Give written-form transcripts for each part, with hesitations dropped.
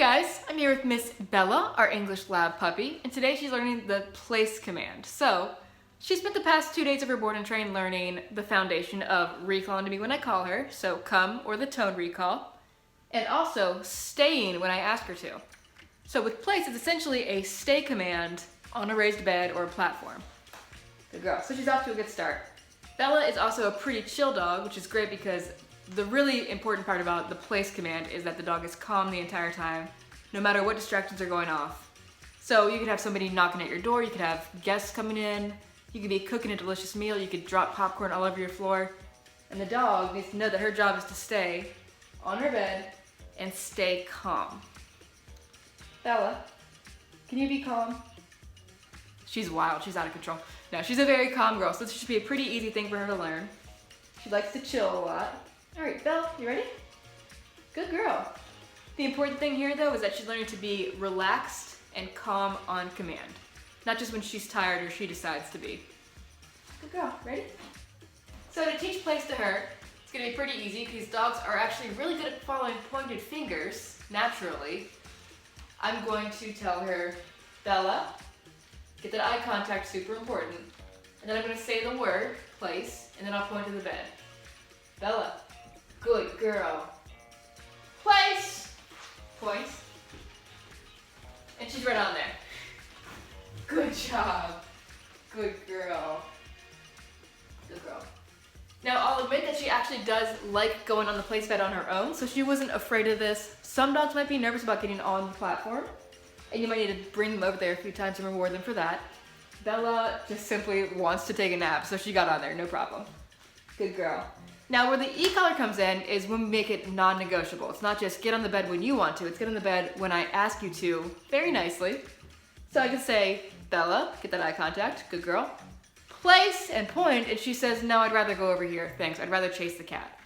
guys, I'm here with Miss Bella, our English lab puppy, and today she's learning the place command. So, she spent the past 2 days of her board and train learning the foundation of recalling to me when I call her, so come or the tone recall, and also staying when I ask her to. So with place, it's essentially a stay command on a raised bed or a platform. Good girl. So she's off to a good start. Bella is also a pretty chill dog, which is great because the really important part about the place command is that the dog is calm the entire time, no matter what distractions are going off. So you could have somebody knocking at your door, you could have guests coming in, you could be cooking a delicious meal, you could drop popcorn all over your floor, and the dog needs to know that her job is to stay on her bed and stay calm. Bella, can you be calm? She's wild, she's out of control. No, she's a very calm girl, so this should be a pretty easy thing for her to learn. She likes to chill a lot. All right, Belle, you ready? Good girl. The important thing here, though, is that she's learning to be relaxed and calm on command. Not just when she's tired or she decides to be. Good girl, ready? So to teach place to her, it's gonna be pretty easy because dogs are actually really good at following pointed fingers, naturally. I'm going to tell her, Bella, get that eye contact, super important. And then I'm gonna say the word, place, and then I'll point to the bed. Bella, good girl. Place, point. And she's right on there. Good job. Good girl. Good girl. Now I'll admit that she actually does like going on the place bed on her own, so she wasn't afraid of this. Some dogs might be nervous about getting on the platform, and you might need to bring them over there a few times and reward them for that. Bella just simply wants to take a nap, so she got on there, no problem. Good girl. Now where the e-collar comes in is when we make it non-negotiable. It's not just get on the bed when you want to, it's get on the bed when I ask you to, very nicely. So I can say, Bella, get that eye contact, good girl. Place and point, and she says, no, I'd rather go over here, thanks, I'd rather chase the cat.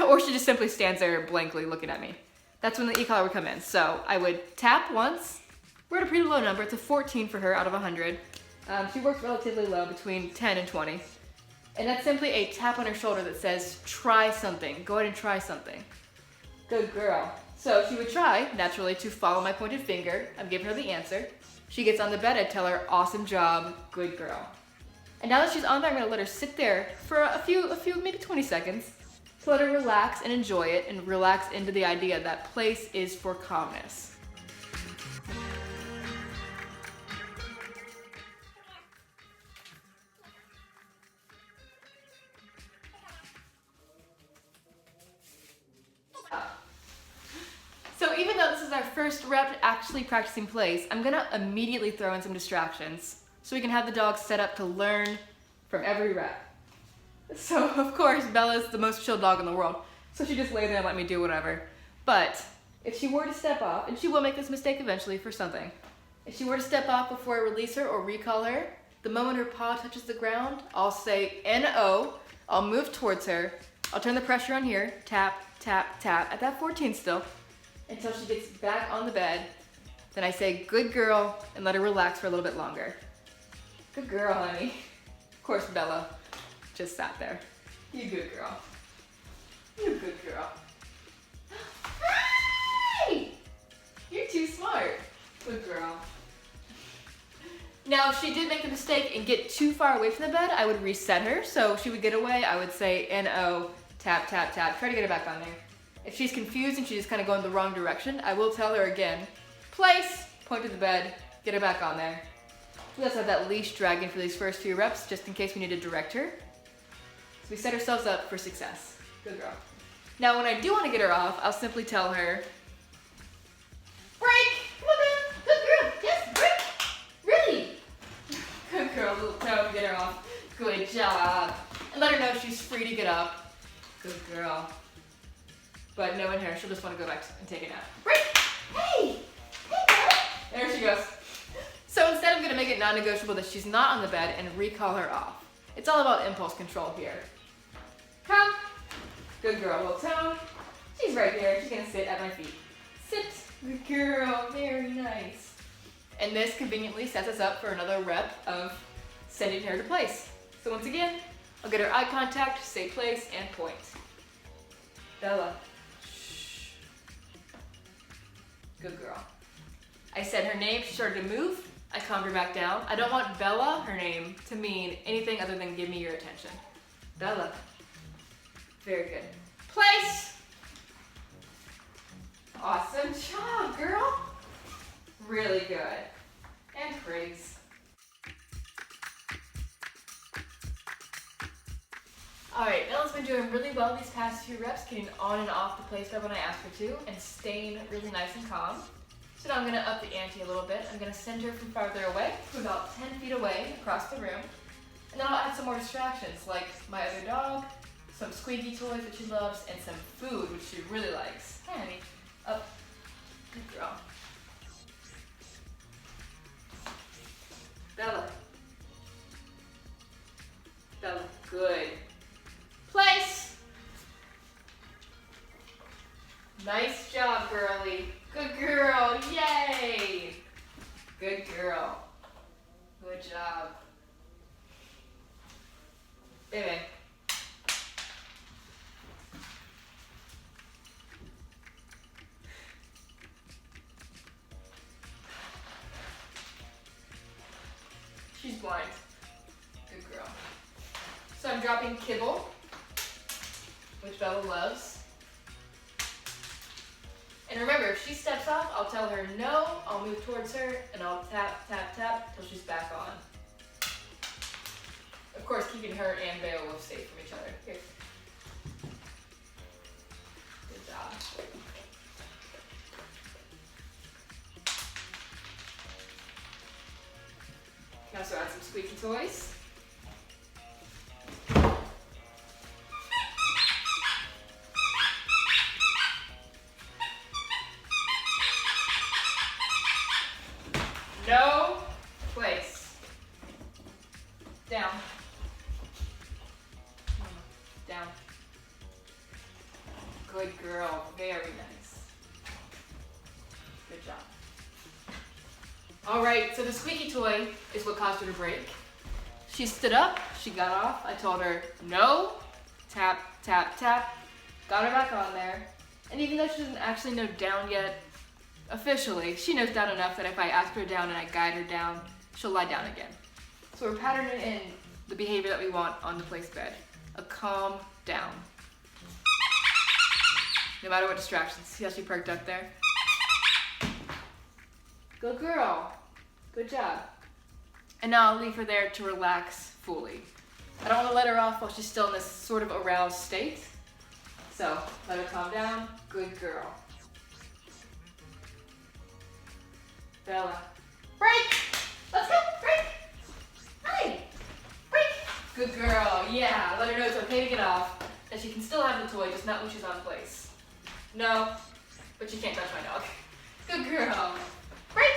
Or she just simply stands there blankly looking at me. That's when the e-collar would come in. So I would tap once. We're at a pretty low number, it's a 14 for her out of 100. She works relatively low, between 10 and 20. And that's simply a tap on her shoulder that says, try something, go ahead and try something. Good girl. So she would try, naturally, to follow my pointed finger. I'm giving her the answer. She gets on the bed, I tell her, awesome job, good girl. And now that she's on there, I'm gonna let her sit there for a few, maybe 20 seconds, to let her relax and enjoy it and relax into the idea that place is for calmness. So even though this is our first rep actually practicing place, I'm gonna immediately throw in some distractions so we can have the dog set up to learn from every rep. So of course, Bella's the most chill dog in the world, so she just lay there and let me do whatever. But if she were to step off, and she will make this mistake eventually for something, if she were to step off before I release her or recall her, the moment her paw touches the ground, I'll say N-O, I'll move towards her, I'll turn the pressure on here, tap, tap, tap, at that 14 still, until she gets back on the bed. Then I say, good girl, and let her relax for a little bit longer. Good girl, honey. Of course, Bella just sat there. You good girl. You good girl. Hey! You're too smart. Good girl. Now, if she did make the mistake and get too far away from the bed, I would reset her. So if she would get away, I would say N-O, tap, tap, tap. Try to get her back on there. If she's confused and she's just kind of going the wrong direction, I will tell her again, place, point to the bed, get her back on there. We also have that leash dragging for these first few reps, just in case we need to direct her. So we set ourselves up for success. Good girl. Now when I do want to get her off, I'll simply tell her, break, come on then, good girl, yes, break, really. Good girl, little toe, get her off. Good job. And let her know she's free to get up. Good girl. But knowing her, she'll just want to go back and take a nap. Break! Hey! Hey, girl! There she goes. So instead, I'm going to make it non-negotiable that she's not on the bed and recall her off. It's all about impulse control here. Come. Good girl, little tone. She's right there. She's going to sit at my feet. Sit. Good girl. Very nice. And this conveniently sets us up for another rep of sending her to place. So once again, I'll get her eye contact, say place, and point. Bella. Good girl. I said her name, she started to move. I calmed her back down. I don't want Bella, her name, to mean anything other than give me your attention. Bella. Very good. Place. Awesome job, girl. Really good. And praise. All right, Bella's been doing really well these past few reps, getting on and off the place bed when I ask her to, and staying really nice and calm. So now I'm gonna up the ante a little bit. I'm gonna send her from farther away to about 10 feet away across the room. And then I'll add some more distractions, like my other dog, some squeaky toys that she loves, and some food, which she really likes. Hi, honey. Up. Good girl. Bella. Bella. Good. Place. Nice job, girlie. Good girl. Yay. Good girl. Good job. Baby. She's blind. Good girl. So I'm dropping kibble, which Bella loves. And remember, if she steps off, I'll tell her no, I'll move towards her, and I'll tap, tap, tap till she's back on. Of course, keeping her and Beowulf safe from each other. Here. Good job. Can also add some squeaky toys. No place. Down. Down. Good girl. Very nice. Good job. All right, so the squeaky toy is what caused her to break. She stood up, she got off. I told her no, tap, tap, tap. Got her back on there. And even though she doesn't actually know down yet, officially, she knows down enough that if I ask her down and I guide her down, she'll lie down again. So we're patterning in the behavior that we want on the place bed. A calm down. No matter what distractions. See how she perked up there? Good girl. Good job. And now I'll leave her there to relax fully. I don't want to let her off while she's still in this sort of aroused state. So let her calm down. Good girl. Bella. Break! Let's go! Break! Hi! Break! Good girl. Yeah, let her know it's okay to get off. That she can still have the toy, just not when she's on place. No, but you can't touch my dog. Good girl. Break!